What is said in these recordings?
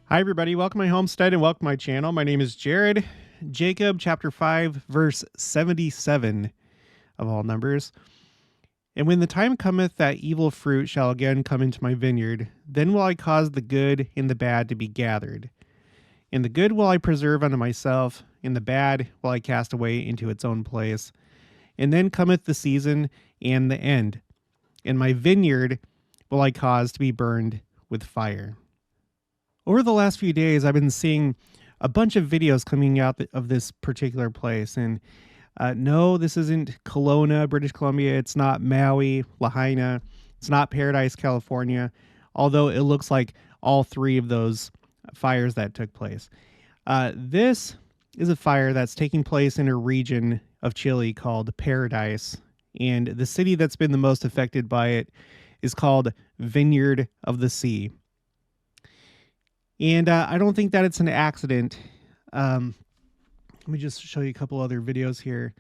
Hi, everybody. Welcome to my homestead and welcome to my channel. My name is Jared. Jacob, chapter 5, verse 77 of all numbers. And when the time cometh that evil fruit shall again come into my vineyard, then will I cause the good and the bad to be gathered. And the good will I preserve unto myself, and the bad will I cast away into its own place. And then cometh the season and the end, and my vineyard will I cause to be burned with fire. Over the last few days, I've been seeing a bunch of videos coming out of this particular place. And no, this isn't Kelowna, British Columbia. It's not Maui, Lahaina. It's not Paradise, California, although it looks like all three of those fires that took place. This is a fire that's taking place in a region of Chile called Paradise. And the city that's been the most affected by it is called Vineyard of the Sea. And I don't think that it's an accident. Let me just show you a couple other videos here.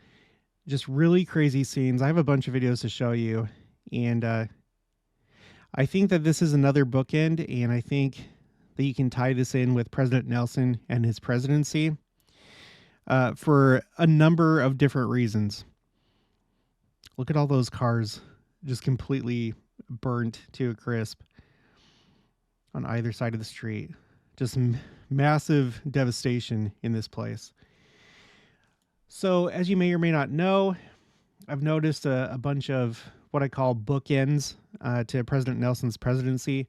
Just really crazy scenes. I have a bunch of videos to show you. And I think that this is another bookend. And I think that you can tie this in with President Nelson and his presidency for a number of different reasons. Look at all those cars just completely burnt to a crisp on either side of the street. Just massive devastation in this place. So, as you may or may not know, I've noticed a bunch of what I call bookends to President Nelson's presidency,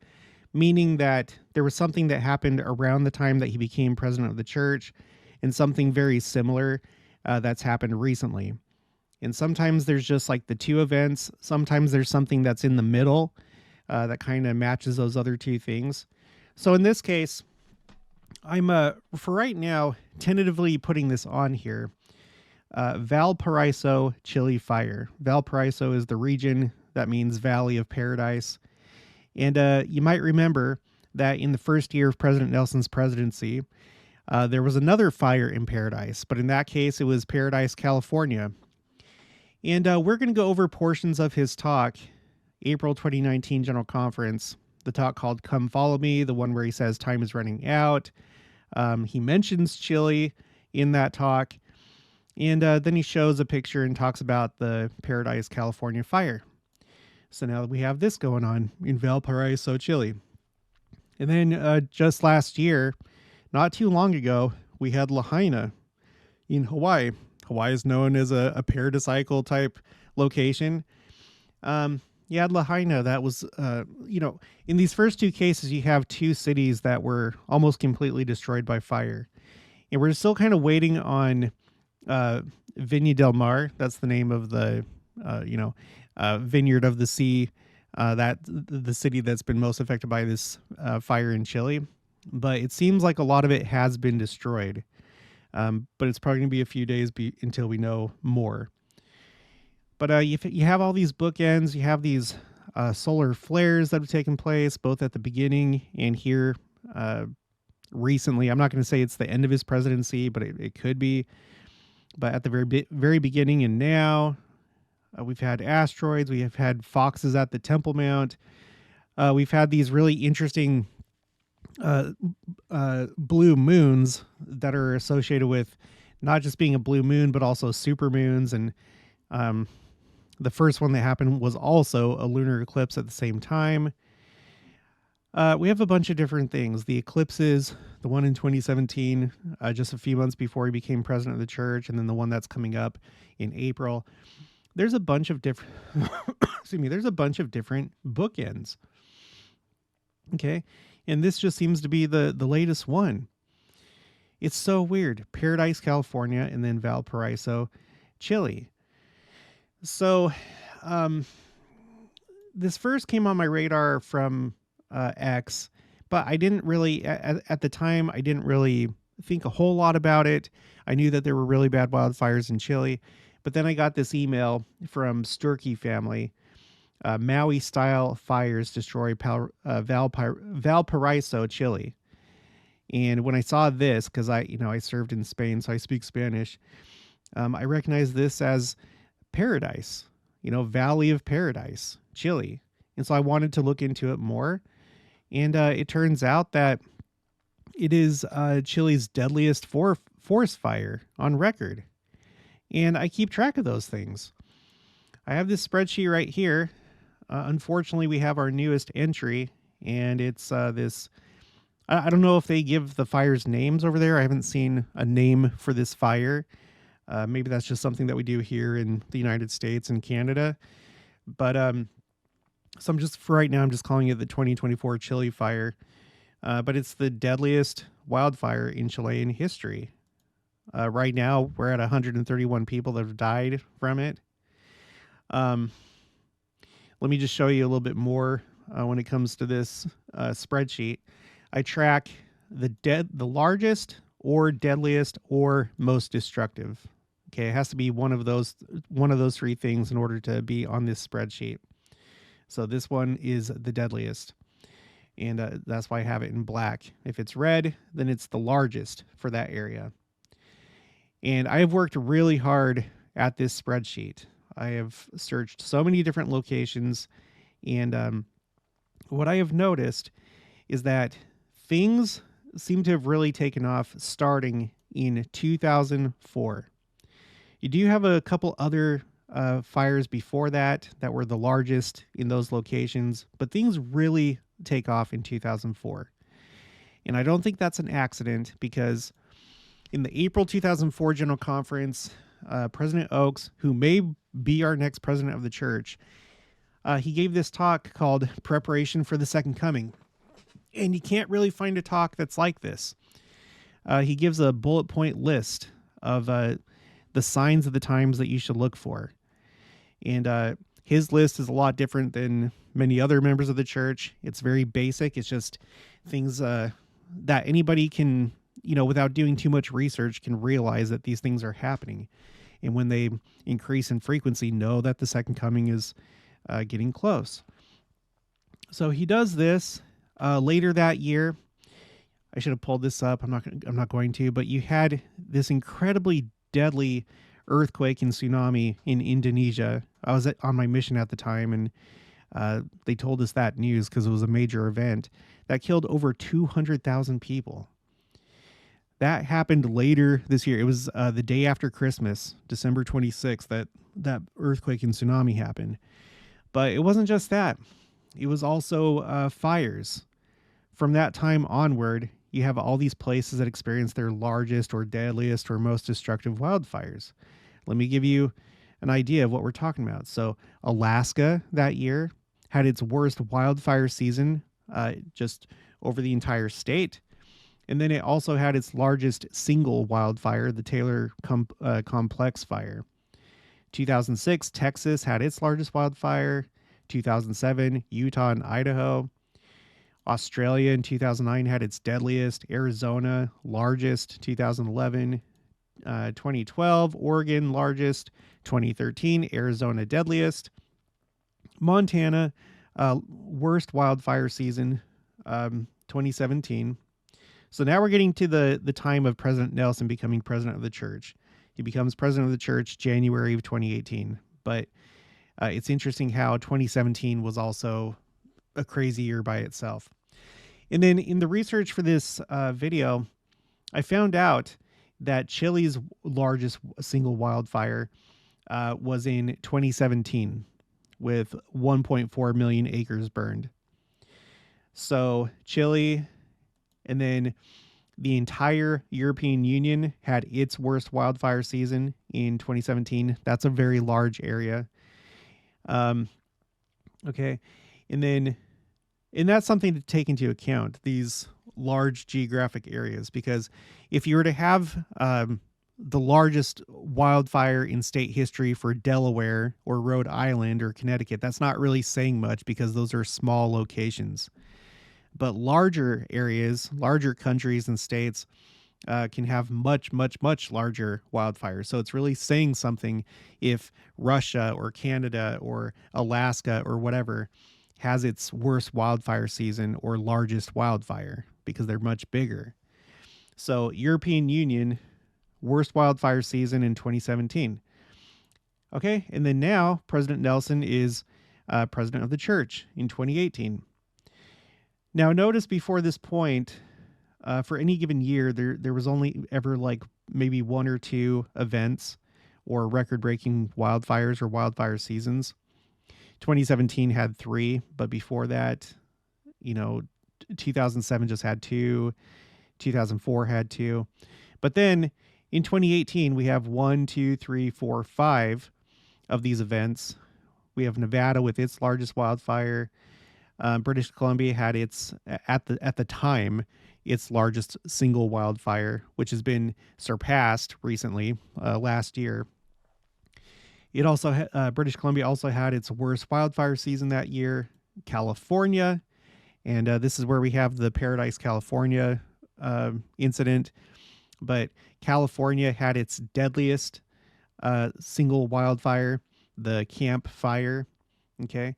meaning that there was something that happened around the time that he became president of the church, and something very similar that's happened recently. And sometimes there's just like the two events. Sometimes there's something that's in the middle that kind of matches those other two things. So in this case, I'm, for right now, tentatively putting this on here. Valparaiso Chile fire. Valparaiso is the region that means Valley of Paradise. And you might remember that in the first year of President Nelson's presidency, there was another fire in Paradise. But in that case, it was Paradise, California. And we're going to go over portions of his talk, April 2019 General Conference. The talk called Come Follow Me, the one where he says time is running out. He mentions Chile in that talk. And then he shows a picture and talks about the Paradise, California fire. So now we have this going on in Valparaiso, Chile. And then just last year, not too long ago, we had Lahaina in Hawaii. Hawaii is known as a paradisiacal type location. You had Lahaina that was, in these first two cases, you have two cities that were almost completely destroyed by fire. And we're still kind of waiting on Viña del Mar. That's the name of the, Vineyard of the Sea, that the city that's been most affected by this fire in Chile. But it seems like a lot of it has been destroyed. But it's probably going to be a few days until we know more. But you have all these bookends. You have these solar flares that have taken place both at the beginning and here recently. I'm not going to say it's the end of his presidency, but it could be. But at the very beginning and now, we've had asteroids. We have had foxes at the Temple Mount. We've had these really interesting blue moons that are associated with not just being a blue moon, but also super moons. And the first one that happened was also a lunar eclipse at the same time. We have a bunch of different things. The eclipses, the one in 2017, just a few months before he became president of the church, and then the one that's coming up in April. There's a bunch of different, there's a bunch of different bookends. Okay. And this just seems to be the latest one. It's so weird. Paradise, California, and then Valparaiso, Chile. So this first came on my radar from X, but I didn't really, at the time, I didn't really think a whole lot about it. I knew that there were really bad wildfires in Chile, but then I got this email from Sturkey family. Maui-style fires destroy Valparaiso, Chile. And when I saw this, because I served in Spain, so I speak Spanish, I recognized this as Paradise, Valley of Paradise, Chile. And so I wanted to look into it more. And it turns out that It is Chile's deadliest forest fire on record. And I keep track of those things. I have this spreadsheet right here. Unfortunately, we have our newest entry, and it's this. I don't know if they give the fires names over there. I haven't seen a name for this fire. Maybe that's just something that we do here in the United States and Canada. But so for right now, I'm just calling it the 2024 Chile fire. But it's the deadliest wildfire in Chilean history. Right now, we're at 131 people that have died from it. Let me just show you a little bit more when it comes to this spreadsheet. I track the largest or deadliest or most destructive. Okay, it has to be one of those three things in order to be on this spreadsheet. So this one is the deadliest, and that's why I have it in black. If it's red, then it's the largest for that area. And I have worked really hard at this spreadsheet. I have searched so many different locations, and what I have noticed is that things seem to have really taken off starting in 2004. You do have a couple other fires before that were the largest in those locations, but things really take off in 2004. And I don't think that's an accident, because in the April 2004 General Conference, President Oaks, who may be our next president of the church, he gave this talk called Preparation for the Second Coming. And you can't really find a talk that's like this. He gives a bullet point list of the signs of the times that you should look for. And his list is a lot different than many other members of the church. It's very basic. It's just things that anybody can, without doing too much research, can realize that these things are happening. And when they increase in frequency, know that the second coming is getting close. So he does this later that year. I should have pulled this up. I'm not going to. But you had this incredibly deadly earthquake and tsunami in Indonesia. I was on my mission at the time, and they told us that news because it was a major event that killed over 200,000 people. That happened later this year. It was the day after Christmas, December 26th, that earthquake and tsunami happened. But it wasn't just that. It was also fires. From that time onward, you have all these places that experience their largest or deadliest or most destructive wildfires. Let me give you an idea of what we're talking about. So Alaska that year had its worst wildfire season just over the entire state. And then it also had its largest single wildfire, the Taylor Complex fire. 2006, Texas had its largest wildfire. 2007, Utah and Idaho. Australia in 2009 had its deadliest. Arizona, largest. 2011. 2012, Oregon, largest. 2013, Arizona, deadliest. Montana, worst wildfire season, 2017. So now we're getting to the time of President Nelson becoming president of the church. He becomes president of the church January of 2018. But it's interesting how 2017 was also a crazy year by itself. And then in the research for this video, I found out that Chile's largest single wildfire was in 2017 with 1.4 million acres burned. So Chile, and then the entire European Union had its worst wildfire season in 2017. That's a very large area. Okay. And that's something to take into account, these large geographic areas, because if you were to have the largest wildfire in state history for Delaware or Rhode Island or Connecticut, that's not really saying much because those are small locations. But larger areas, larger countries and states can have much, much, much larger wildfires. So it's really saying something if Russia or Canada or Alaska or whatever has its worst wildfire season or largest wildfire, because they're much bigger. So European Union, worst wildfire season in 2017. Okay, and then now President Nelson is president of the church in 2018. Now notice before this point, for any given year, there was only ever like maybe one or two events or record-breaking wildfires or wildfire seasons. 2017 had 3, but before that, 2007 just had 2, 2004 had 2. But then in 2018, we have 1, 2, 3, 4, 5 of these events. We have Nevada with its largest wildfire. British Columbia had its at the time its largest single wildfire, which has been surpassed recently last year. It also British Columbia also had its worst wildfire season that year. California, and this is where we have the Paradise, California incident. But California had its deadliest single wildfire, the Camp Fire. Okay.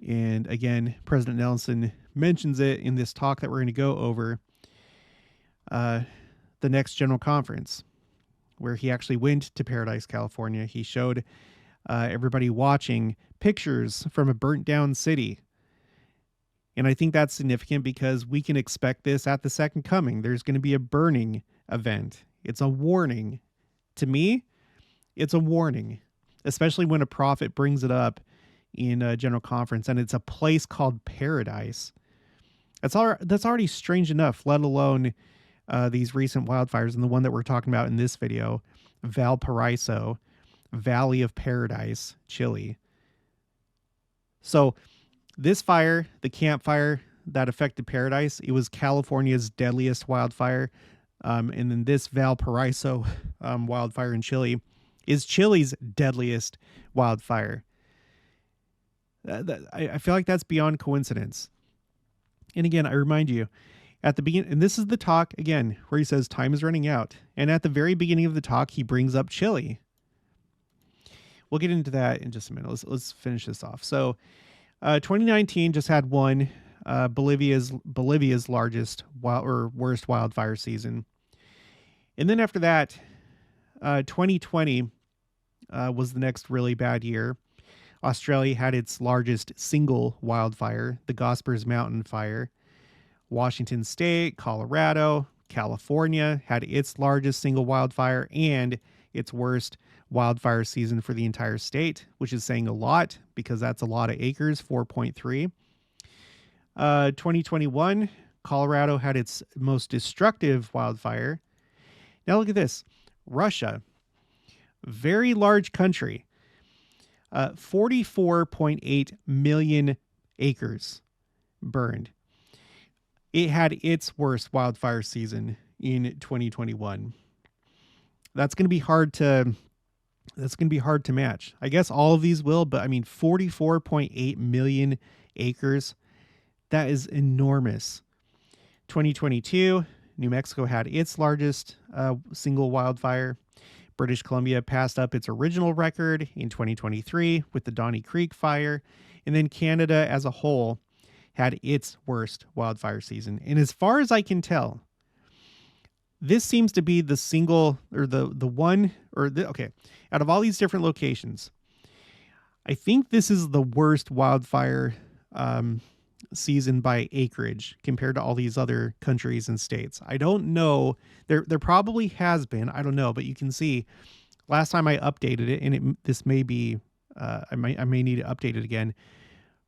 And again, President Nelson mentions it in this talk that we're going to go over the next General Conference, where he actually went to Paradise, California. He showed everybody watching pictures from a burnt down city. And I think that's significant because we can expect this at the second coming. There's going to be a burning event. It's a warning. To me, it's a warning, especially when a prophet brings it up in a general conference, and it's a place called Paradise. That's already strange enough, let alone these recent wildfires, and the one that we're talking about in this video, Valparaiso, Valley of Paradise, Chile. So this fire, the Camp Fire that affected Paradise, it was California's deadliest wildfire. And then this Valparaiso wildfire in Chile is Chile's deadliest wildfire. I feel like that's beyond coincidence. And again, I remind you, at the beginning, and this is the talk, again, where he says time is running out. And at the very beginning of the talk, he brings up Chile. We'll get into that in just a minute. Let's finish this off. So 2019 just had one, Bolivia's largest worst wildfire season. And then after that, 2020 was the next really bad year. Australia had its largest single wildfire, the Gospers Mountain Fire. Washington State, Colorado, California had its largest single wildfire and its worst wildfire season for the entire state, which is saying a lot because that's a lot of acres, 4.3. 2021, Colorado had its most destructive wildfire. Now look at this. Russia, very large country, 44.8 million acres burned. It had its worst wildfire season in 2021. That's going to be hard to match. I guess all of these will, but I mean 44.8 million acres. That is enormous. 2022, New Mexico had its largest single wildfire. British Columbia passed up its original record in 2023 with the Donnie Creek fire. And then Canada as a whole had its worst wildfire season. And as far as I can tell, this seems to be the single or the one or the, okay, out of all these different locations, I think this is the worst wildfire season by acreage compared to all these other countries and states. I don't know. There probably has been. I don't know, but you can see last time I updated it, and this may be I may need to update it again.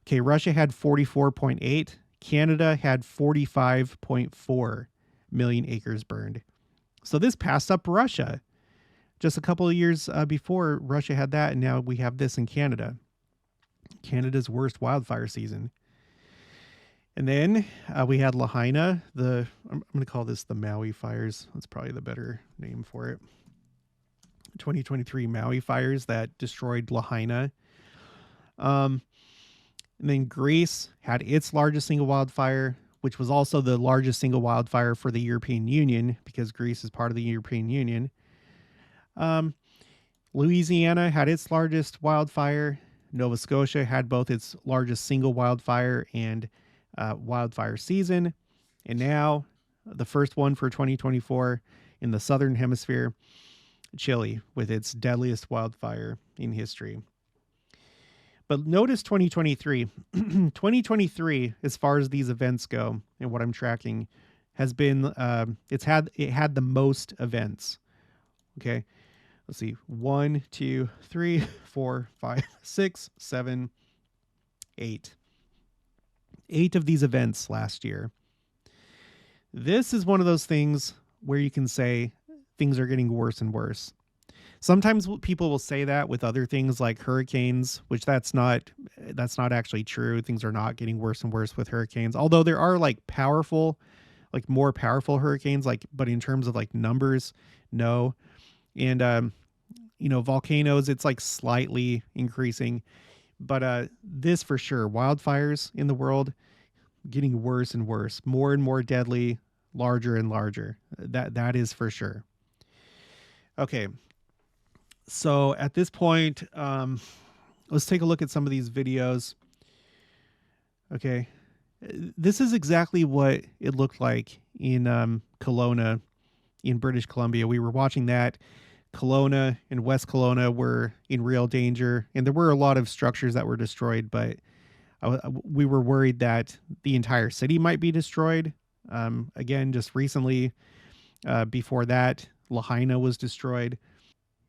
Okay, Russia had 44.8. Canada had 45.4 million acres burned. So this passed up Russia. Just a couple of years before, Russia had that, and now we have this in Canada. Canada's worst wildfire season. And then we had Lahaina. I'm going to call this the Maui fires. That's probably the better name for it. 2023 Maui fires that destroyed Lahaina. And then Greece had its largest single wildfire, which was also the largest single wildfire for the European Union because Greece is part of the European Union. Louisiana had its largest wildfire. Nova Scotia had both its largest single wildfire and wildfire season. And now the first one for 2024 in the Southern Hemisphere, Chile, with its deadliest wildfire in history. But notice 2023. 2023, as far as these events go and what I'm tracking, has been it had the most events. Okay, let's see, 1, 2, 3, 4, 5, 6, 7, 8. 8 of these events last year. This is one of those things where you can say things are getting worse and worse. Sometimes people will say that with other things like hurricanes, which that's not actually true. Things are not getting worse and worse with hurricanes. Although there are like more powerful hurricanes, like, but in terms of like numbers, no. And volcanoes, it's like slightly increasing, but this for sure, wildfires in the world getting worse and worse, more and more deadly, larger and larger. That is for sure. Okay, so at this point, let's take a look at some of these videos. Okay, this is exactly what it looked like in Kelowna, in British Columbia. We were watching that. Kelowna and West Kelowna were in real danger, and there were a lot of structures that were destroyed, but we were worried that the entire city might be destroyed. Again, just recently, before that, Lahaina was destroyed.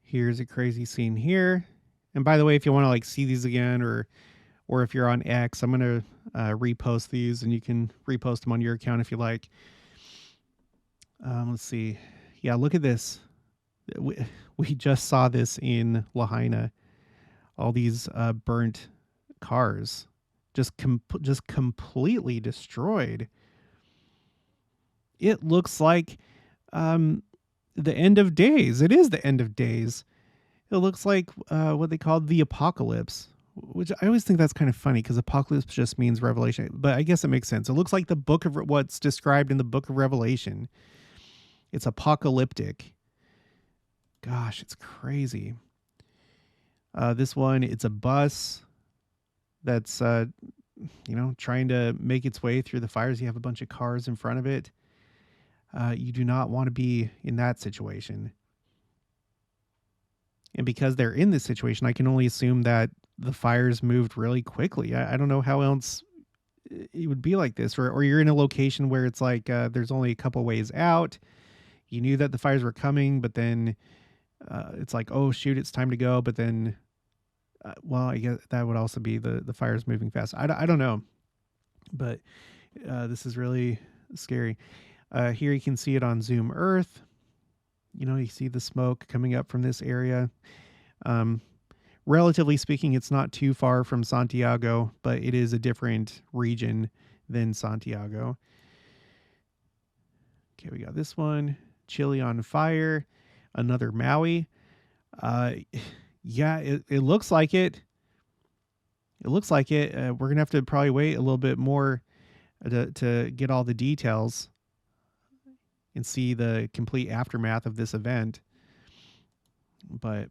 Here's a crazy scene here. And by the way, if you want to like see these again, or if you're on X, I'm going to repost these, and you can repost them on your account if you like. Let's see. Yeah, look at this. We just saw this in Lahaina. All these burnt cars, just completely destroyed. It looks like the end of days. It is the end of days. It looks like what they call the apocalypse, which I always think that's kind of funny because apocalypse just means revelation, but I guess it makes sense. It looks like the book of what's described in the book of Revelation. It's apocalyptic. Gosh, it's crazy. This one, it's a bus that's trying to make its way through the fires. You have a bunch of cars in front of it. You do not want to be in that situation. And because they're in this situation, I can only assume that the fires moved really quickly. I don't know how else it would be like this, or you're in a location where it's like there's only a couple ways out. You knew that the fires were coming, but then it's like, oh shoot, it's time to go. But then, well, I guess that would also be the fires moving fast. I don't know, but this is really scary. Here you can see it on Zoom Earth. You see the smoke coming up from this area. Relatively speaking, it's not too far from Santiago, but it is a different region than Santiago. Okay, we got this one. Chile on fire. Another Maui. Yeah, it looks like it. It looks like it. We're going to have to probably wait a little bit more to get all the details and see the complete aftermath of this event. But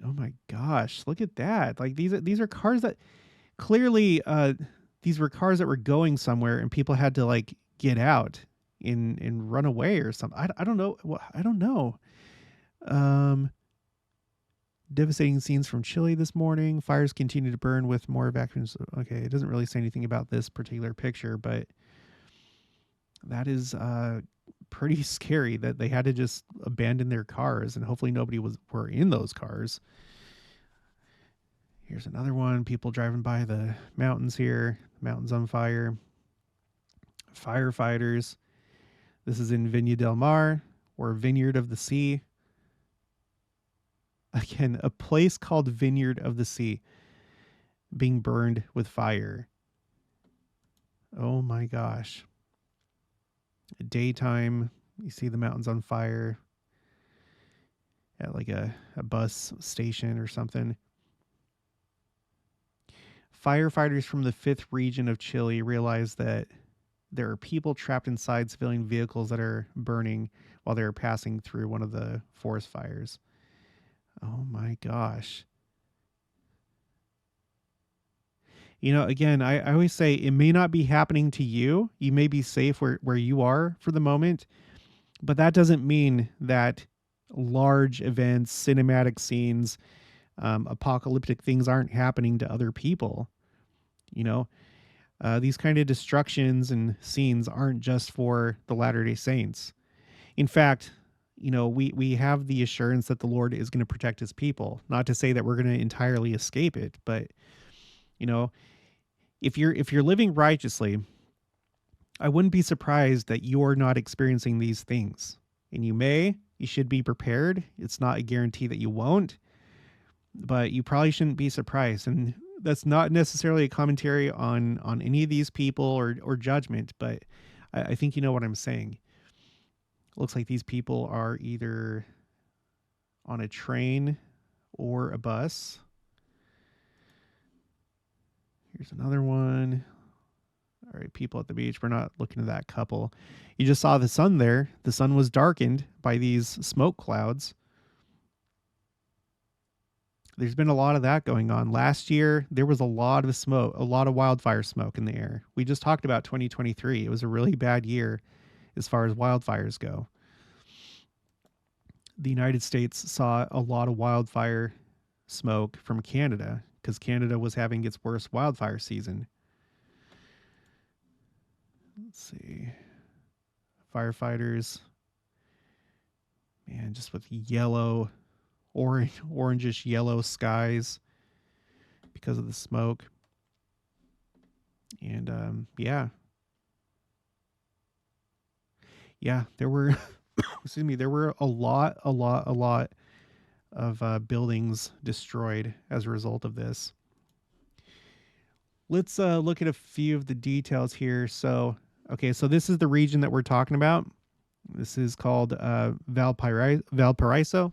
oh my gosh, look at that. Like these are cars that clearly these were cars that were going somewhere and people had to like get out and run away or something. I don't know. I don't know. Devastating scenes from Chile this morning. Fires continue to burn with more evacuations. Okay, it doesn't really say anything about this particular picture, but that is pretty scary that they had to just abandon their cars, and hopefully nobody were in those cars. Here's another one. People driving by the mountains here. Mountains on fire. Firefighters. This is in Viña del Mar, or Vineyard of the Sea. Again, a place called Vineyard of the Sea being burned with fire. Oh my gosh. Daytime, you see the mountains on fire at like a bus station or something. Firefighters from the 5th region of Chile realize that there are people trapped inside civilian vehicles that are burning while they're passing through one of the forest fires. Oh my gosh. Again, I always say it may not be happening to you. You may be safe where you are for the moment, but that doesn't mean that large events, cinematic scenes, apocalyptic things aren't happening to other people. These kind of destructions and scenes aren't just for the Latter-day Saints. In fact, we have the assurance that the Lord is going to protect his people. Not to say that we're going to entirely escape it, but you know, if you're living righteously, I wouldn't be surprised that you're not experiencing these things. And you should be prepared. It's not a guarantee that you won't, but you probably shouldn't be surprised. And that's not necessarily a commentary on any of these people or judgment, but I think you know what I'm saying. It looks like these people are either on a train or a bus. Here's another one. All right, people at the beach. We're not looking at that couple. You just saw the sun there. The sun was darkened by these smoke clouds. There's been a lot of that going on. Last year, there was a lot of smoke, a lot of wildfire smoke in the air. We just talked about 2023. It was a really bad year as far as wildfires go. The United States saw a lot of wildfire smoke from Canada because Canada was having its worst wildfire season. Let's see. Firefighters. Man, just with yellow, orangish yellow skies because of the smoke. And yeah, there were excuse me, there were a lot of buildings destroyed as a result of this. Let's look at a few of the details here. So this is the region that we're talking about. This is called Valparaiso,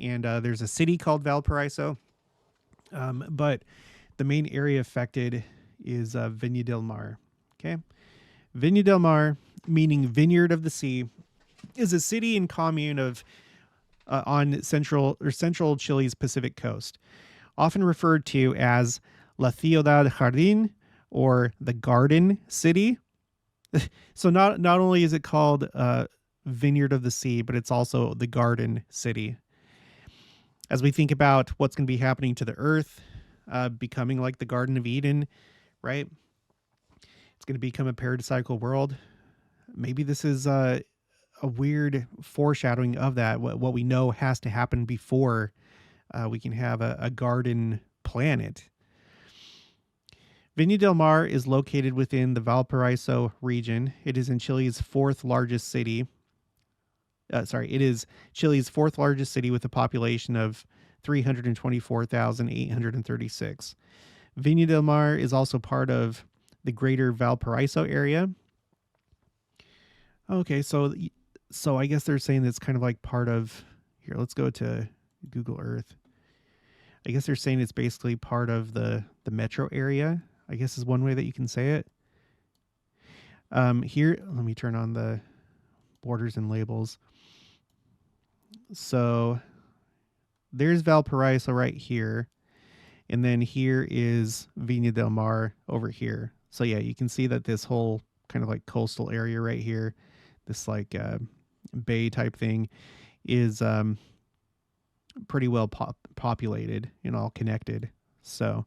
and there's a city called Valparaiso. But the main area affected is Viña del Mar. Okay, Viña del Mar, meaning Vineyard of the Sea, is a city and commune of on central Chile's Pacific coast, often referred to as La Ciudad Jardín, or the Garden City. So not only is it called Vineyard of the Sea, but it's also the Garden City. As we think about what's going to be happening to the earth, becoming like the Garden of Eden, right? It's going to become a paradisiacal world. Maybe this is a weird foreshadowing of that, what we know has to happen before we can have a garden planet. Viña del Mar is located within the Valparaiso region. It is Chile's fourth largest city with a population of 324,836. Viña del Mar is also part of the greater Valparaiso area. Okay, so I guess they're saying it's kind of like part of, here, let's go to Google Earth. I guess they're saying it's basically part of the metro area, I guess is one way that you can say it. Here, let me turn on the borders and labels. So there's Valparaiso right here. And then here is Viña del Mar over here. So yeah, you can see that this whole kind of like coastal area right here, this like bay type thing, is pretty well populated and all connected. So,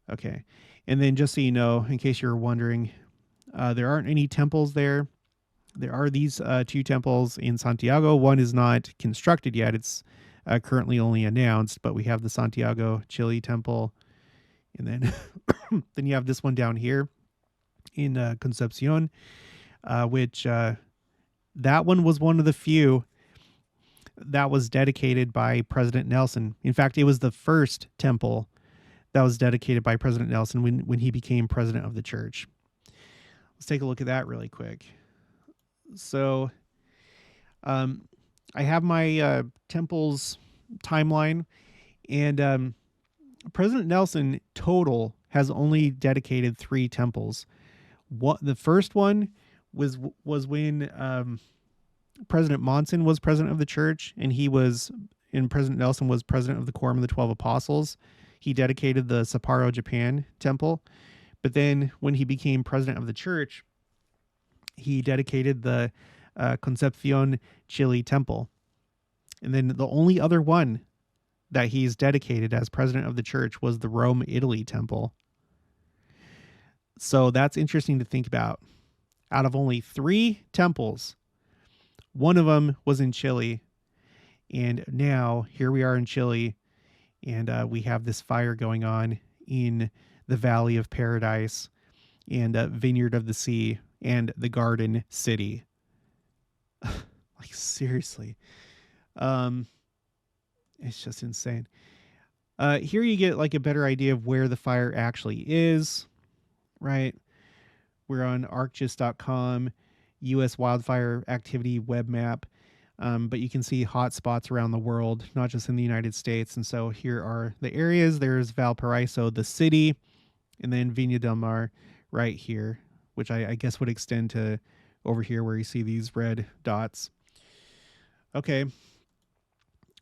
okay. And then just so you know, in case you're wondering, there aren't any temples there. There are these two temples in Santiago. One is not constructed yet. It's currently only announced, but we have the Santiago, Chile temple. And then then you have this one down here in Concepcion, which that one was one of the few that was dedicated by President Nelson. In fact, it was the first temple that was dedicated by President Nelson when he became president of the church. Let's take a look at that really quick. So I have my temples timeline, and President Nelson total has only dedicated 3 temples. The first one was when President Monson was president of the church, and President Nelson was president of the Quorum of the 12 Apostles. He dedicated the Sapporo, Japan temple. But then when he became president of the church, he dedicated the Concepcion, Chile temple. And then the only other one that he's dedicated as president of the church was the Rome, Italy temple. So that's interesting to think about. Out of only 3 temples, one of them was in Chile. And now here we are in Chile, and we have this fire going on in the Valley of Paradise and Vineyard of the Sea and the Garden City. Like, seriously. It's just insane. Here you get like a better idea of where the fire actually is, right? We're on arcgis.com, U.S. wildfire activity web map. But you can see hot spots around the world, not just in the United States. And so here are the areas. There's Valparaiso, the city, and then Viña del Mar right here, which I guess would extend to over here where you see these red dots. Okay.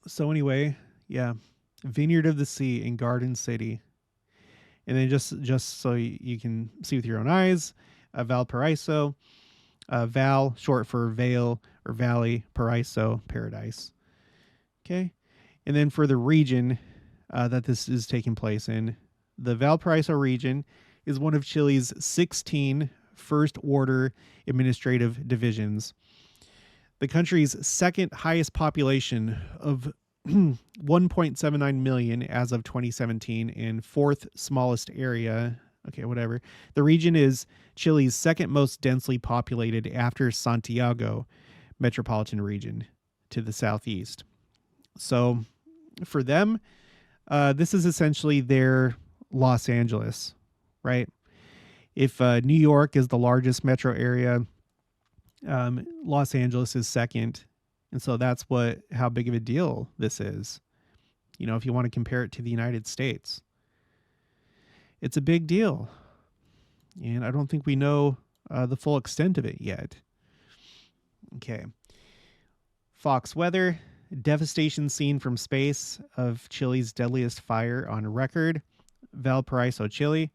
So anyway, yeah, Vineyard of the Sea in Garden City. And then just so you can see with your own eyes, Valparaiso, Val, short for Vale or Valley, Paraiso, Paradise. Okay. And then for the region that this is taking place in, the Valparaiso region is one of Chile's 16 first order administrative divisions. The country's second highest population of 1.79 million as of 2017 and fourth smallest area. Okay, whatever. The region is Chile's second most densely populated after Santiago metropolitan region to the southeast. So for them, this is essentially their Los Angeles, right? If New York is the largest metro area, Los Angeles is second. And so that's how big of a deal this is. You know, if you want to compare it to the United States, it's a big deal. And I don't think we know the full extent of it yet. Okay. Fox weather, devastation seen from space of Chile's deadliest fire on record, Valparaiso, Chile.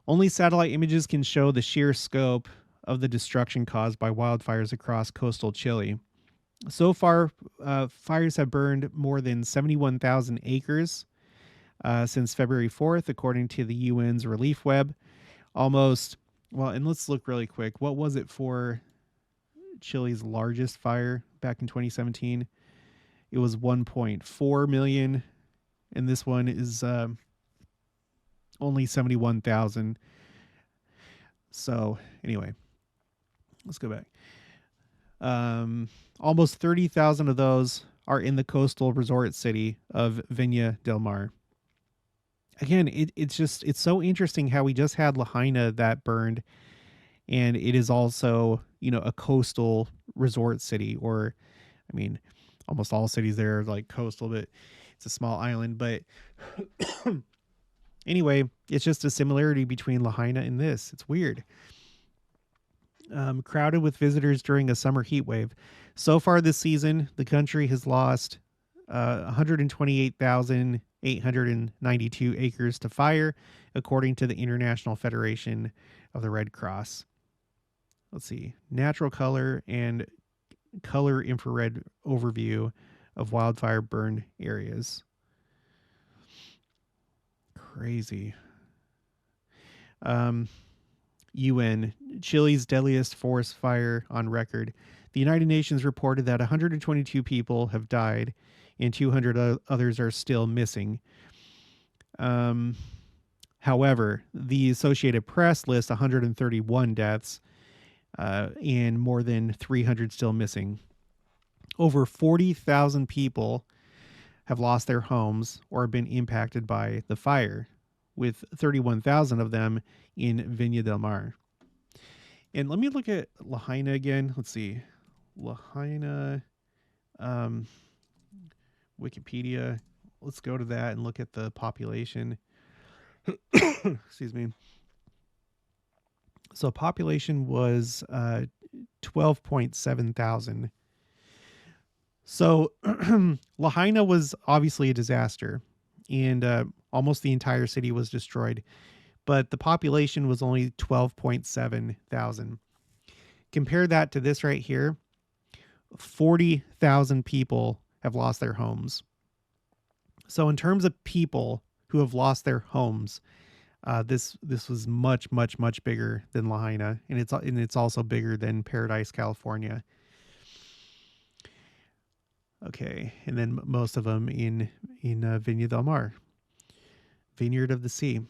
Only satellite images can show the sheer scope of the destruction caused by wildfires across coastal Chile. So far, fires have burned more than 71,000 acres since February 4th, according to the UN's relief web. And let's look really quick. What was it for Chile's largest fire back in 2017? It was 1.4 million, and this one is only 71,000. So anyway, let's go back. Almost 30,000 of those are in the coastal resort city of Viña del Mar. Again, it's so interesting how we just had Lahaina that burned, and it is also, a coastal resort city, or, I mean, almost all cities there are like coastal, but it's a small island. But anyway, it's just a similarity between Lahaina and this. It's weird. Crowded with visitors during a summer heat wave. So far this season, the country has lost 128,892 acres to fire, according to the International Federation of the Red Cross. Let's see. Natural color and color infrared overview of wildfire burned areas. Crazy. UN, Chile's deadliest forest fire on record. The United Nations reported that 122 people have died and 200 others are still missing. However, the Associated Press lists 131 deaths and more than 300 still missing. Over 40,000 people have lost their homes or been impacted by the fire, with 31,000 of them in Viña del Mar. And let me look at Lahaina again. Let's see. Lahaina, Wikipedia. Let's go to that and look at the population. Excuse me. So population was 12.7 thousand. So Lahaina was obviously a disaster, and almost the entire city was destroyed. But the population was only 12.7 thousand. Compare that to this right here. 40,000 people have lost their homes. So in terms of people who have lost their homes, This was much bigger than Lahaina, and it's also bigger than Paradise, California. Okay, and then most of them in Viña del Mar, Vineyard of the Sea.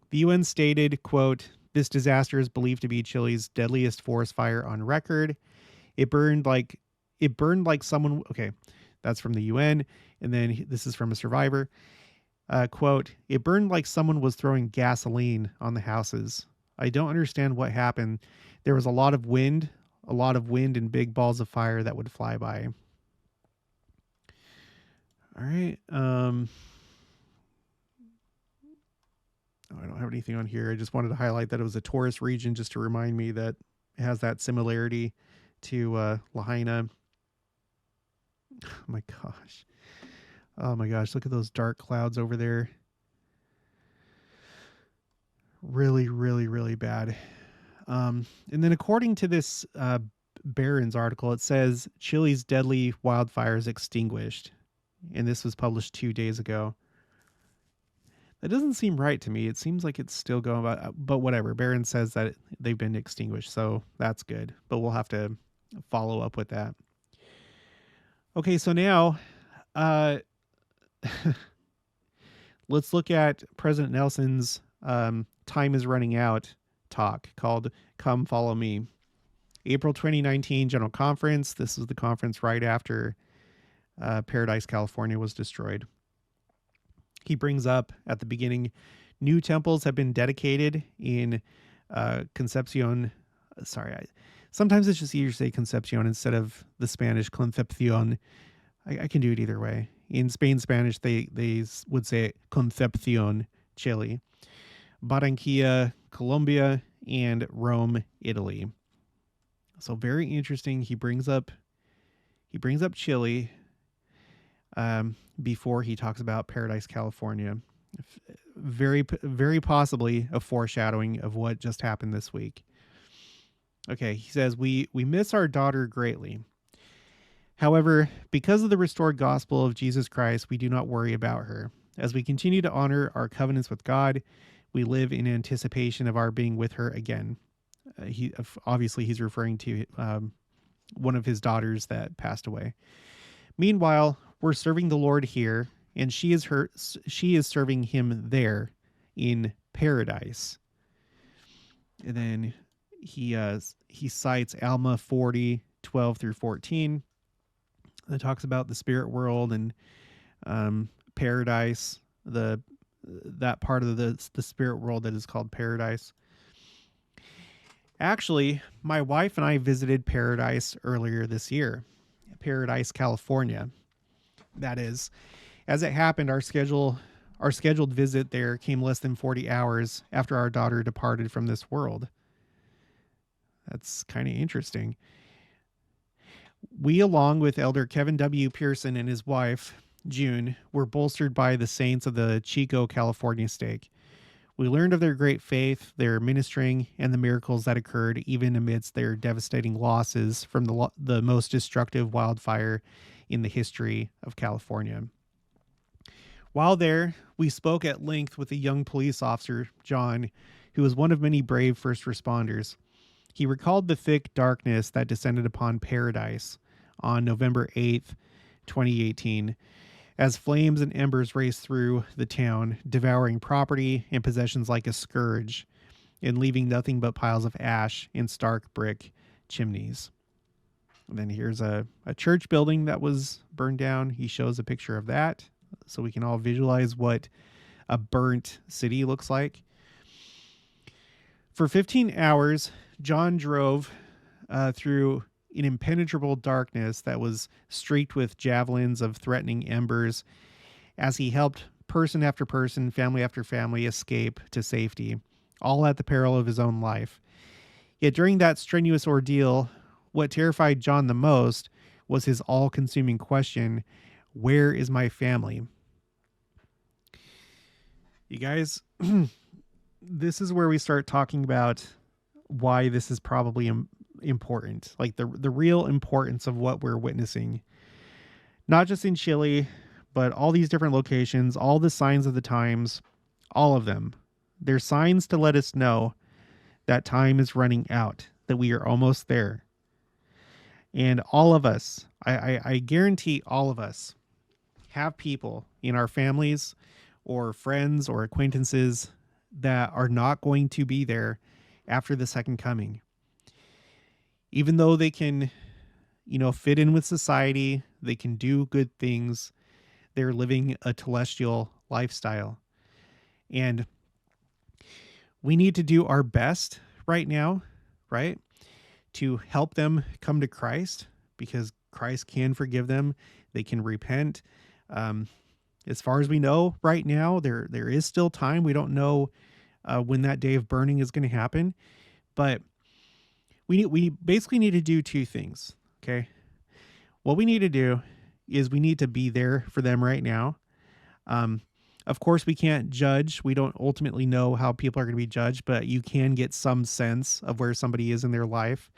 The UN stated, quote, "This disaster is believed to be Chile's deadliest forest fire on record. It burned like someone." Okay, that's from the UN, and then this is from a survivor. Quote, "It burned like someone was throwing gasoline on the houses. I don't understand what happened. There was a lot of wind and big balls of fire that would fly by." All right. I don't have anything on here. I just wanted to highlight that it was a tourist region just to remind me that it has that similarity to Lahaina. Oh my gosh. Oh my gosh. Look at those dark clouds over there. Really bad. And then according to this Barron's article, it says Chile's deadly wildfires extinguished. And this was published 2 days ago. That doesn't seem right to me. It seems like it's still going, but whatever. Barron says that they've been extinguished, so that's good. But we'll have to follow up with that. Okay, so now let's look at President Nelson's time is running out talk called Come Follow Me. April 2019 General Conference. This is the conference right after Paradise, California was destroyed. He brings up at the beginning, new temples have been dedicated in Concepcion. Sometimes it's just easier to say Concepcion instead of the Spanish Concepcion. I can do it either way. In Spain Spanish, they would say Concepcion, Chile, Barranquilla, Colombia, and Rome, Italy. So very interesting. He brings up Chile before he talks about Paradise, California. Very possibly a foreshadowing of what just happened this week. Okay, he says, we miss our daughter greatly. However, because of the restored gospel of Jesus Christ, we do not worry about her. As we continue to honor our covenants with God, we live in anticipation of our being with her again. He's referring to one of his daughters that passed away. Meanwhile, we're serving the Lord here, and she is serving him there in paradise. And then he cites Alma 40:12-14. That talks about the spirit world and paradise, that part of the spirit world that is called paradise. Actually, my wife and I visited Paradise earlier this year. Paradise, California. That is. As it happened, our scheduled visit there came less than 40 hours after our daughter departed from this world. That's kind of interesting. We, along with Elder Kevin W. Pearson and his wife, June, were bolstered by the saints of the Chico, California stake. We learned of their great faith, their ministering, and the miracles that occurred even amidst their devastating losses from the most destructive wildfire in the history of California. While there, we spoke at length with a young police officer, John, who was one of many brave first responders. He recalled the thick darkness that descended upon Paradise on November 8th, 2018, as flames and embers raced through the town, devouring property and possessions like a scourge, and leaving nothing but piles of ash and stark brick chimneys. And then here's a church building that was burned down. He shows a picture of that so we can all visualize what a burnt city looks like. For 15 hours, John drove through an impenetrable darkness that was streaked with javelins of threatening embers as he helped person after person, family after family escape to safety, all at the peril of his own life. Yet during that strenuous ordeal, what terrified John the most was his all-consuming question, where is my family? You guys, this is where we start talking about why this is probably important, like the real importance of what we're witnessing, not just in Chile, but all these different locations, all the signs of the times, all of them. They're signs to let us know that time is running out, that we are almost there. And all of us, I guarantee all of us, have people in our families or friends or acquaintances that are not going to be there after the second coming. Even though they can, fit in with society, they can do good things, they're living a telestial lifestyle. And we need to do our best right now, right, to help them come to Christ, because Christ can forgive them. They can repent. As far as we know right now, there is still time. We don't know when that day of burning is going to happen, but we basically need to do two things. Okay, what we need to do is we need to be there for them right now. Of course, we can't judge. We don't ultimately know how people are going to be judged, but you can get some sense of where somebody is in their life.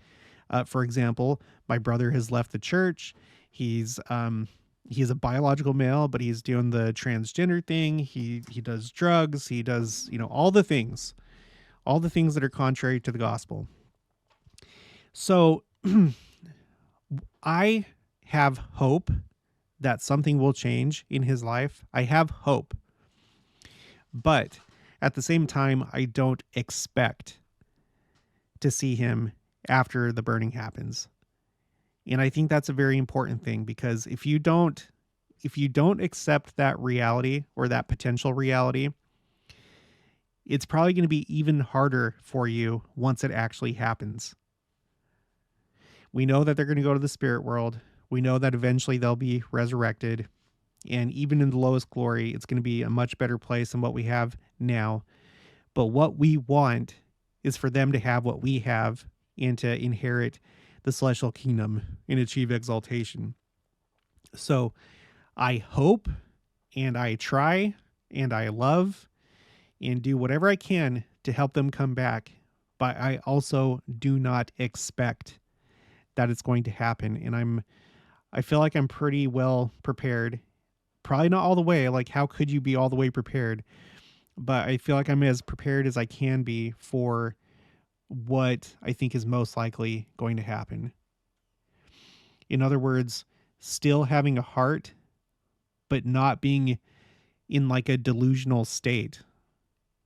For example, my brother has left the church. He's a biological male, but he's doing the transgender thing. He does drugs. He does, all the things that are contrary to the gospel. So I have hope that something will change in his life. I have hope. But at the same time, I don't expect to see him after the burning happens. And I think that's a very important thing, because if you don't accept that reality or that potential reality, it's probably going to be even harder for you once it actually happens. We know that they're going to go to the spirit world. We know that eventually they'll be resurrected. And even in the lowest glory, it's going to be a much better place than what we have now. But what we want is for them to have what we have and to inherit the celestial kingdom and achieve exaltation. So I hope and I try and I love and do whatever I can to help them come back. But I also do not expect that it's going to happen. And I feel like I'm pretty well prepared. Probably not all the way. Like, how could you be all the way prepared? But I feel like I'm as prepared as I can be for what I think is most likely going to happen. In other words, still having a heart, but not being in like a delusional state,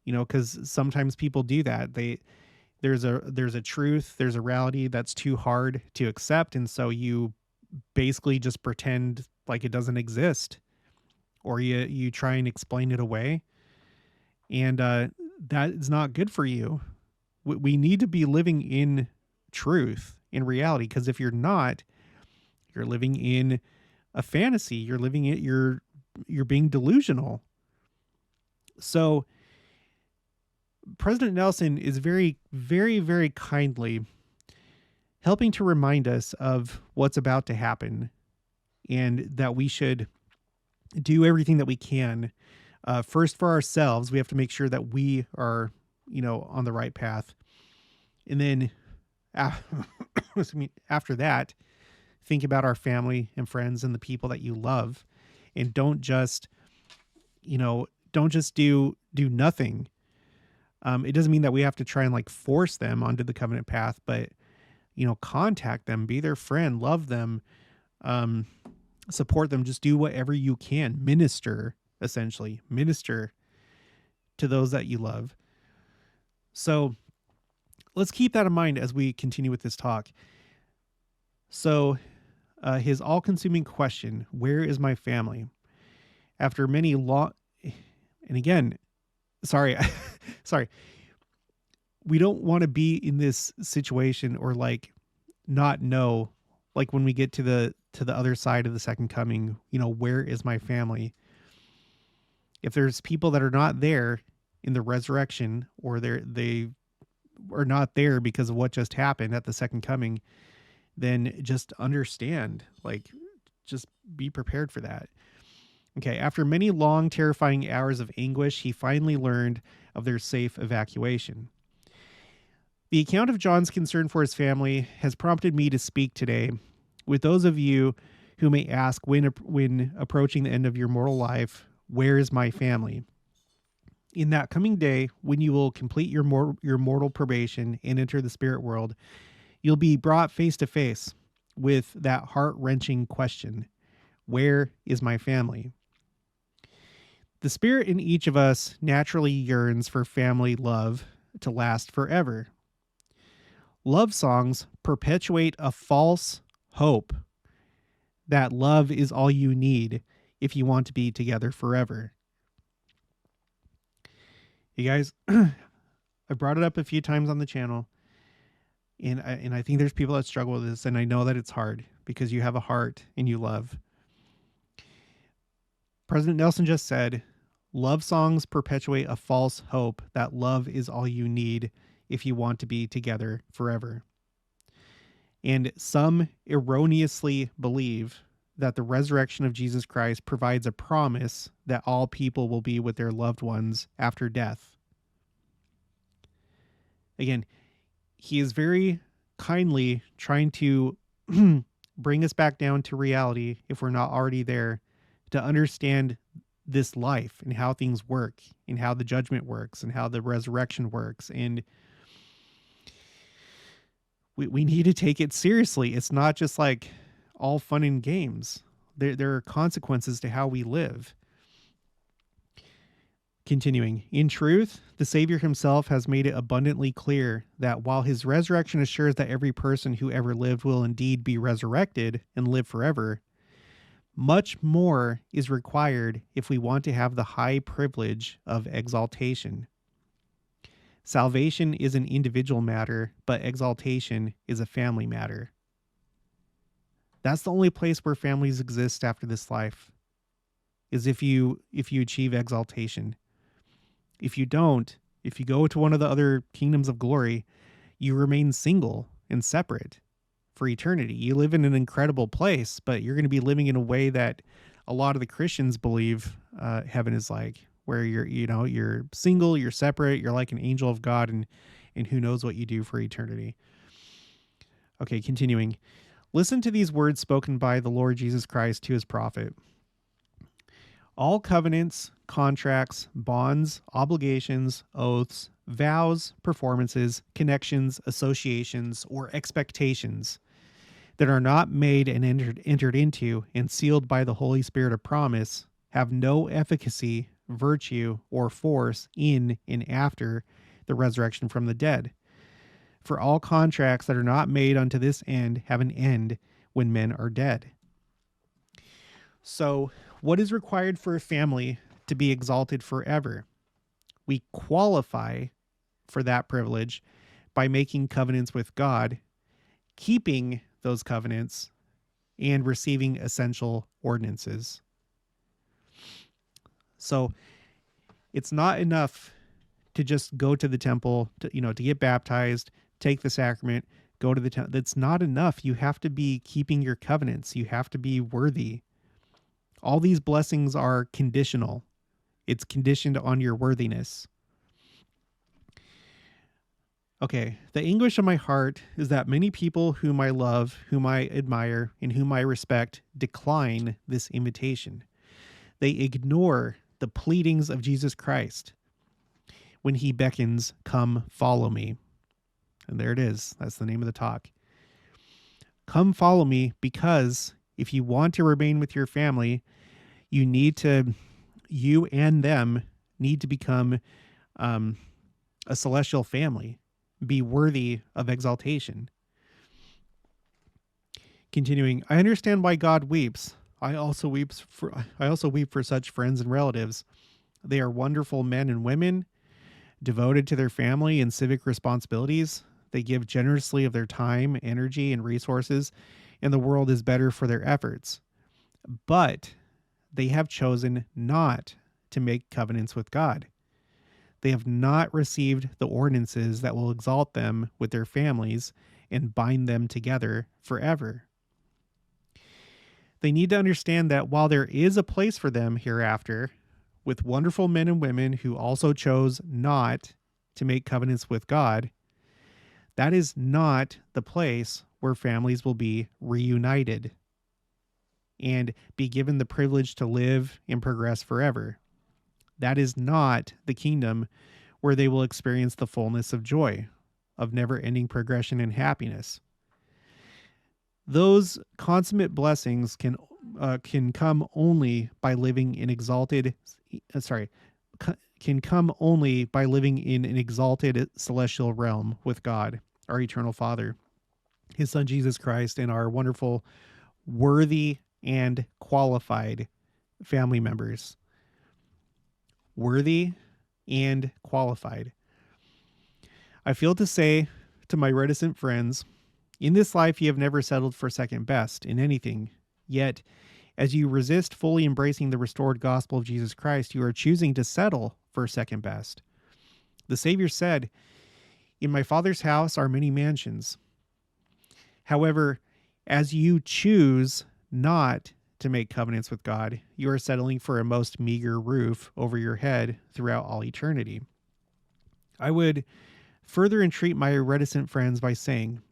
because sometimes people do that. There's a truth, there's a reality that's too hard to accept. And so you basically just pretend like it doesn't exist, or you try and explain it away. And that is not good for you. We need to be living in truth, in reality, because if you're not, you're living in a fantasy. You're living it. You're being delusional. So President Nelson is very, very, very kindly helping to remind us of what's about to happen, and that we should do everything that we can. First, for ourselves, we have to make sure that we are, on the right path. And then after that, think about our family and friends and the people that you love, and don't just do nothing. It doesn't mean that we have to try and like force them onto the covenant path, but, contact them, be their friend, love them, support them, just do whatever you can. Minister to those that you love. So let's keep that in mind as we continue with this talk. So his all-consuming question, where is my family? After many long, and again, sorry, we don't want to be in this situation or like not know, like when we get to the other side of the second coming, where is my family? If there's people that are not there in the resurrection, or they are not there because of what just happened at the second coming, then just understand, like, just be prepared for that. Okay, after many long, terrifying hours of anguish, he finally learned of their safe evacuation. The account of John's concern for his family has prompted me to speak today with those of you who may ask, when approaching the end of your mortal life, where is my family? In that coming day, when you will complete your mortal probation and enter the spirit world, you'll be brought face to face with that heart-wrenching question: where is my family? The spirit in each of us naturally yearns for family love to last forever. Love songs perpetuate a false hope that love is all you need if you want to be together forever. You guys, I brought it up a few times on the channel, and I think there's people that struggle with this, and I know that it's hard because you have a heart and you love. President Nelson just said, love songs perpetuate a false hope that love is all you need if you want to be together forever. And some erroneously believe that the resurrection of Jesus Christ provides a promise that all people will be with their loved ones after death. Again, he is very kindly trying to bring us back down to reality, if we're not already there, to understand this life and how things work and how the judgment works and how the resurrection works. And we need to take it seriously. It's not just like all fun and games. There are consequences to how we live. Continuing, in truth, the Savior himself has made it abundantly clear that while his resurrection assures that every person who ever lived will indeed be resurrected and live forever, much more is required if we want to have the high privilege of exaltation. Salvation is an individual matter, but exaltation is a family matter. That's the only place where families exist after this life, is if you achieve exaltation. If you don't, if you go to one of the other kingdoms of glory, you remain single and separate for eternity. You live in an incredible place, but you're going to be living in a way that a lot of the Christians believe heaven is like, where you're single, you're separate, you're like an angel of God, and who knows what you do for eternity. Okay, continuing. Listen to these words spoken by the Lord Jesus Christ to his prophet. All covenants, contracts, bonds, obligations, oaths, vows, performances, connections, associations, or expectations that are not made and entered into and sealed by the Holy Spirit of promise have no efficacy, virtue, or force in and after the resurrection from the dead. For all contracts that are not made unto this end have an end when men are dead. So, what is required for a family to be exalted forever? We qualify for that privilege by making covenants with God, keeping those covenants, and receiving essential ordinances. So it's not enough to just go to the temple, to get baptized, take the sacrament, go to the temple. That's not enough. You have to be keeping your covenants. You have to be worthy. All these blessings are conditional. It's conditioned on your worthiness. Okay, the anguish of my heart is that many people whom I love, whom I admire, and whom I respect decline this invitation. They ignore the pleadings of Jesus Christ when he beckons, "Come, follow me." And there it is. That's the name of the talk. Come follow me, because if you want to remain with your family, you and them need to become a celestial family, be worthy of exaltation. Continuing, I understand why God weeps. I also weep for such friends and relatives. They are wonderful men and women, devoted to their family and civic responsibilities. They give generously of their time, energy, and resources, and the world is better for their efforts. But they have chosen not to make covenants with God. They have not received the ordinances that will exalt them with their families and bind them together forever. They need to understand that while there is a place for them hereafter, with wonderful men and women who also chose not to make covenants with God, that is not the place where families will be reunited and be given the privilege to live and progress forever. That is not the kingdom where they will experience the fullness of joy, of never-ending progression and happiness. Those consummate blessings can come only by living in exalted sorry can come only by living in an exalted celestial realm with God, our eternal Father, his Son Jesus Christ, and our wonderful, worthy, and qualified family members. Worthy and qualified. I feel to say to my reticent friends, in this life you have never settled for second best in anything, yet as you resist fully embracing the restored gospel of Jesus Christ, you are choosing to settle for second best. The Savior said, "In my Father's house are many mansions." However, as you choose not to make covenants with God, you are settling for a most meager roof over your head throughout all eternity. I would further entreat my reticent friends by saying,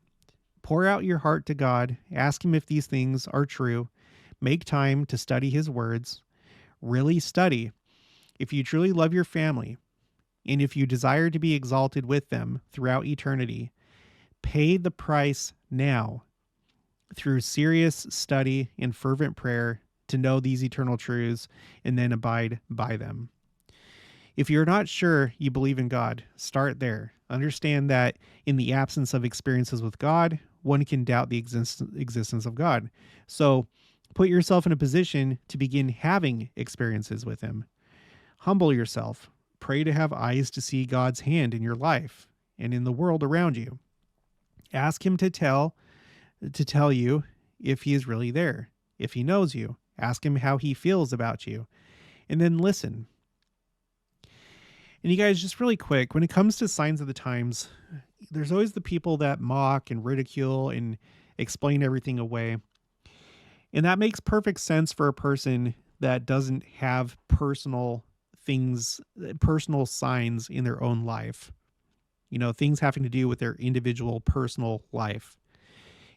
pour out your heart to God, ask Him if these things are true, make time to study His words, really study. If you truly love your family, and if you desire to be exalted with them throughout eternity, pay the price now through serious study and fervent prayer to know these eternal truths and then abide by them. If you're not sure you believe in God, start there. Understand that in the absence of experiences with God, one can doubt the existence of God. So put yourself in a position to begin having experiences with Him. Humble yourself. Pray to have eyes to see God's hand in your life and in the world around you. Ask Him to tell you if He is really there. If He knows you, ask Him how He feels about you, and then listen. And you guys, just really quick, when it comes to signs of the times, there's always the people that mock and ridicule and explain everything away. And that makes perfect sense for a person that doesn't have personal signs in their own life. You know, things having to do with their individual personal life.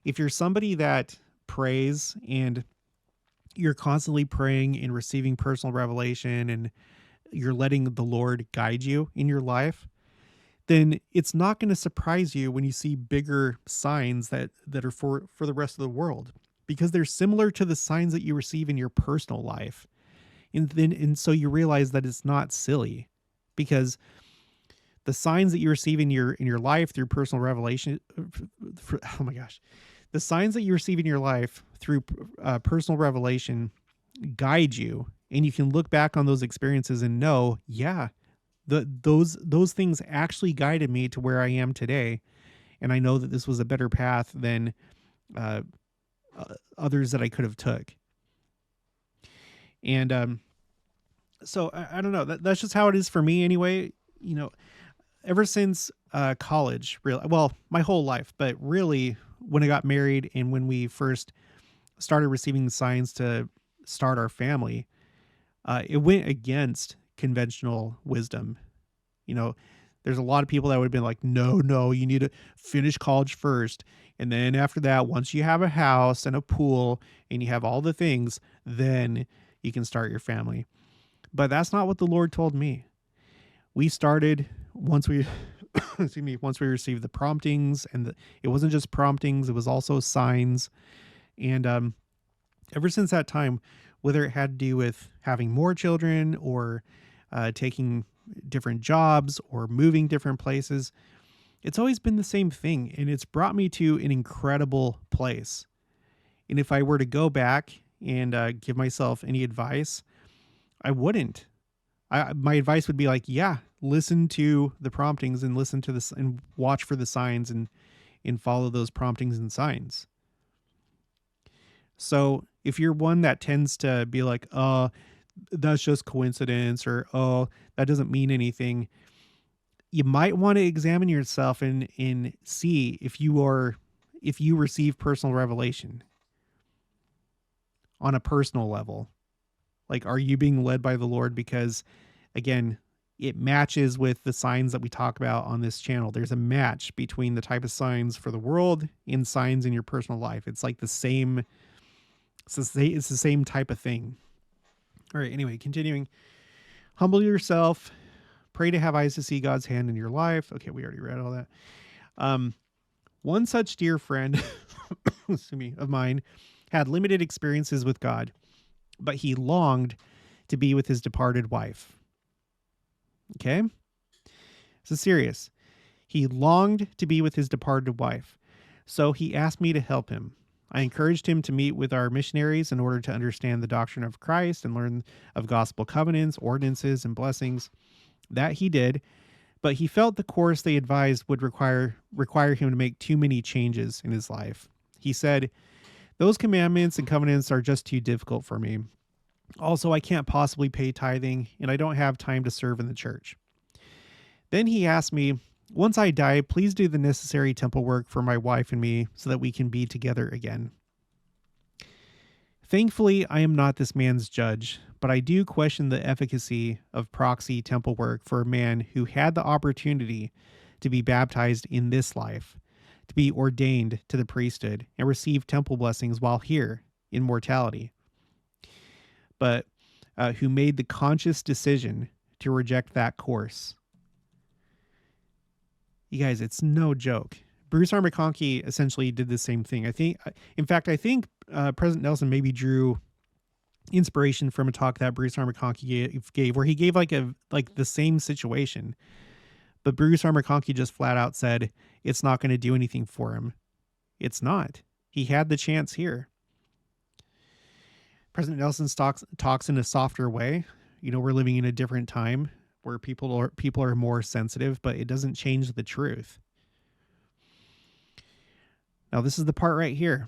If you're somebody that prays and you're constantly praying and receiving personal revelation and you're letting the Lord guide you in your life, then it's not going to surprise you when you see bigger signs that are for the rest of the world, because they're similar to the signs that you receive in your personal life. And so you realize that it's not silly, because the signs that you receive in your life through personal revelation, the signs that you receive in your life through personal revelation guide you, and you can look back on those experiences and know, yeah, those things actually guided me to where I am today, and I know that this was a better path than others that I could have took. And so I don't know. That's just how it is for me anyway. You know, ever since college, really, well, my whole life, but really when I got married and when we first started receiving signs to start our family, it went against conventional wisdom. You know, there's a lot of people that would have been like, no, you need to finish college first. And then after that, once you have a house and a pool and you have all the things, then you can start your family. But that's not what the Lord told me. We started once we, once we received the promptings, and it wasn't just promptings, it was also signs. And ever since that time, whether it had to do with having more children or taking different jobs or moving different places, it's always been the same thing. And it's brought me to an incredible place. And if I were to go back and give myself any advice, I wouldn't. My advice would be like, yeah, listen to the promptings and listen to this and watch for the signs and follow those promptings and signs. So if you're one that tends to be like, oh, that's just coincidence, or, oh, that doesn't mean anything, you might want to examine yourself and see if you receive personal revelation on a personal level. Like, are you being led by the Lord? Because again, it matches with the signs that we talk about on this channel. There's a match between the type of signs for the world and signs in your personal life. It's like it's the same type of thing. All right. Anyway, continuing. Humble yourself. Pray to have eyes to see God's hand in your life. Okay, we already read all that. One such dear friend excuse me, of mine had limited experiences with God, but he longed to be with his departed wife. Okay? This is serious. He longed to be with his departed wife. So he asked me to help him. I encouraged him to meet with our missionaries in order to understand the doctrine of Christ and learn of gospel covenants, ordinances, and blessings. That he did, but he felt the course they advised would require him to make too many changes in his life. He said, "Those commandments and covenants are just too difficult for me. Also, I can't possibly pay tithing, and I don't have time to serve in the church." Then he asked me, "Once I die, please do the necessary temple work for my wife and me so that we can be together again." Thankfully, I am not this man's judge, but I do question the efficacy of proxy temple work for a man who had the opportunity to be baptized in this life, to be ordained to the priesthood, and receive temple blessings while here in mortality, but who made the conscious decision to reject that course. You guys, it's no joke. Bruce R. McConkie essentially did the same thing. I think President Nelson maybe drew inspiration from a talk that Bruce R. McConkie gave, where he gave like the same situation, but Bruce R. McConkie just flat out said it's not going to do anything for him. It's not. He had the chance here. President Nelson talks in a softer way. You know, we're living in a different time where people are more sensitive, but it doesn't change the truth. Now, this is the part right here.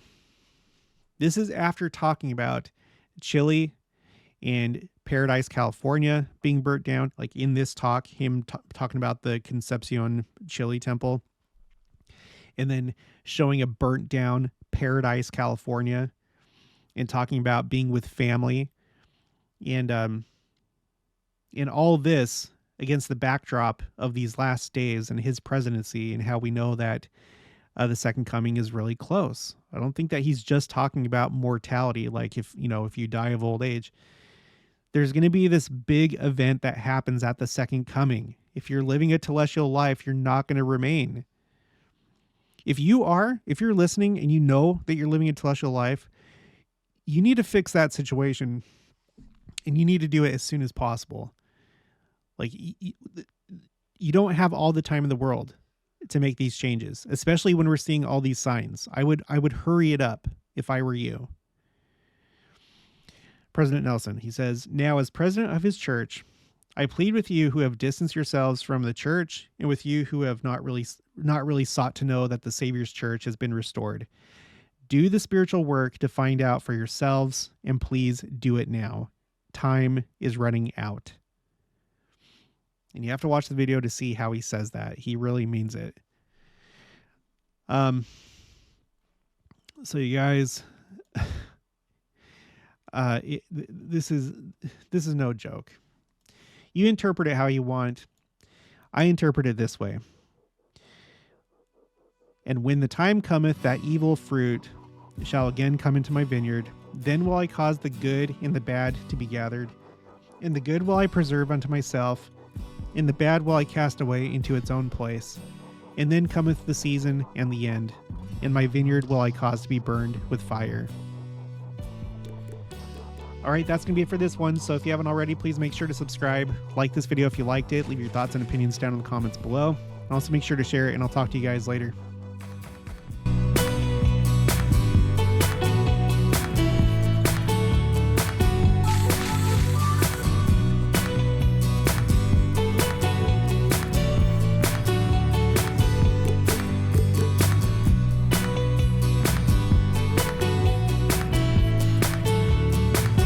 This is after talking about Chile and Paradise, California being burnt down. Like in this talk, him talking about the Concepcion Chile temple, and then showing a burnt down Paradise, California, and talking about being with family, and all this against the backdrop of these last days and his presidency, and how we know that the second coming is really close. I don't think that he's just talking about mortality. Like if you die of old age, there's going to be this big event that happens at the second coming. If you're living a telestial life, you're not going to remain. If you're listening and you know that you're living a telestial life, you need to fix that situation, and you need to do it as soon as possible. Like you don't have all the time in the world to make these changes, especially when we're seeing all these signs. I would hurry it up if I were you. President Nelson, he says, "Now as president of his church, I plead with you who have distanced yourselves from the church, and with you who have not really sought to know that the Savior's church has been restored. Do the spiritual work to find out for yourselves, and please do it now. Time is running out." And you have to watch the video to see how he says that. He really means it. So you guys, this is no joke. You interpret it how you want. I interpret it this way. "And when the time cometh that evil fruit shall again come into my vineyard, then will I cause the good and the bad to be gathered, and the good will I preserve unto myself, and the bad will I cast away into its own place. And then cometh the season and the end, and my vineyard will I cause to be burned with fire." All right, that's going to be it for this one. So if you haven't already, please make sure to subscribe. Like this video if you liked it. Leave your thoughts and opinions down in the comments below. And also make sure to share it, and I'll talk to you guys later.